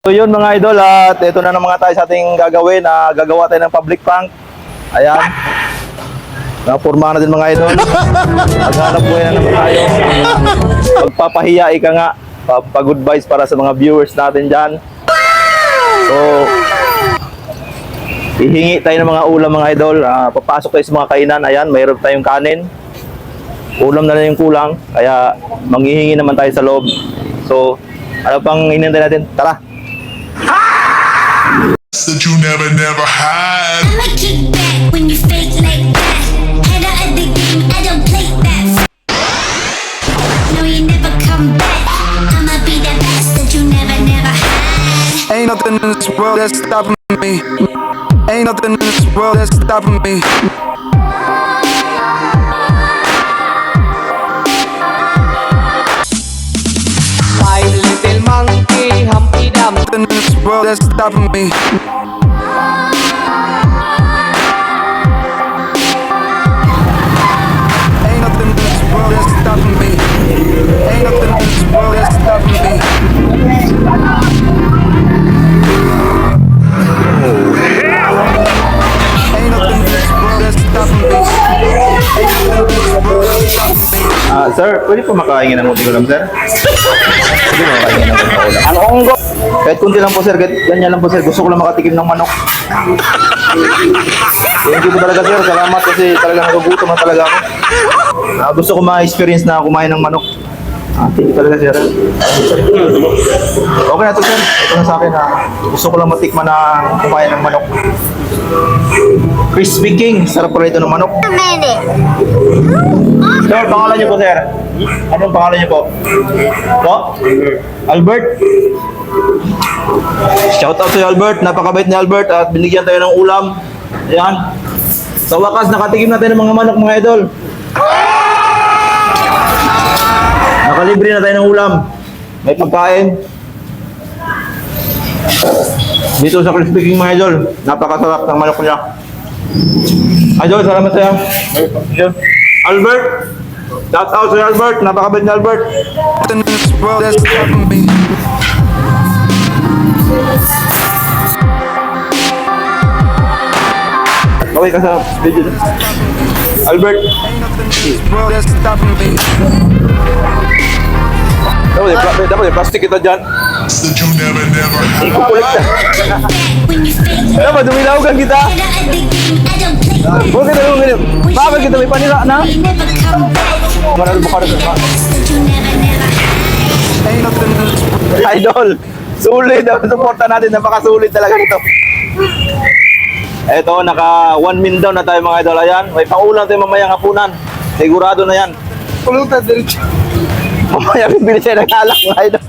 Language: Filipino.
So yun mga idol, at ito na naman tayo sa ating gagawin na gagawa tayo ng public prank. Ayan. Napurma na din mga idol. Maghanap buhay na naman tayo. Magpapahiya ika nga. Pag-good vibes para sa mga viewers natin dyan. So, hihingi tayo ng mga ulam mga idol. Papasok tayo sa mga kainan. Ayan, mayroon tayong kanin. Ulam na lang yung kulang. Kaya manghihingi naman tayo sa loob. So, ano pang hinintay natin? Tara! That you never had. I'ma kick back when you fake like that. Head out of the game, I don't play that. No, you never come back. I'ma be the best that you never had. Ain't nothing in this world that's stopping me. Ain't nothing in this world that's stopping me. My little monkey, Humpty Dumpty. Nothing in this world that's stopping me. Ain't nothing in this world that's stopping me. Ain't nothing in this world that's stopping me. Ain't nothing in this world that's stopping me. Ain't nothing in this world that's stopping me. Sir, pwede po makaingin ng munting ulam, sir? Pwede po makaingin ng munting ulam. Ano kung kahit kunti lang po, sir. Kahit ganyan lang po, sir. Gusto ko lang makatikim ng manok. Thank you po talaga, sir. Salamat kasi talagang nagugutom na talaga ako. Gusto ko ma-experience na kumain ng manok. Thank you talaga, sir. Okay na to, sir. Ito na sa akin. Gusto ko lang matikman na kumain ng manok. Crispy King. Sarap pala ito ng manok. A minute. Sir, pangalan niyo po, sir? Anong pangalan niyo po? Po? Albert? Shout out to Albert. Napakabait ni Albert at binigyan tayo ng ulam. Ayan. Sa wakas, nakatikim natin ng mga manok, mga idol. Nakalibre na tayo ng ulam. May pagkain. Dito sa Crispy King, mga idol. Napakasarap ng manok niya. Idol, salamat sa'yo. Albert! Shout out to Albert. Napakabait ni Albert. Nothing in this world that's stopping me. Okay ka sa video. Albert! Ain't nothing in this world that's stopping me. Dapat yung plastic kita dyan. That you never had. Ikukulik na. When you fake like Dapat dumilaw ka kita. head out of the game, I don't play that. Huwag ka talagang ganyan. Bakit kita may panira na? You never come back. Manalo mo ka rin. That you never had. Ain't nothing in this world. Idol! Sulit. Suporta natin. Napakasulit talaga nito. Eto, naka 1 min down na tayo mga idol. Ayan. May pangulang tayo mamayang hapunan. Sigurado na yan. Pulutan din. Mamaya bibili siya ng alak mga idol.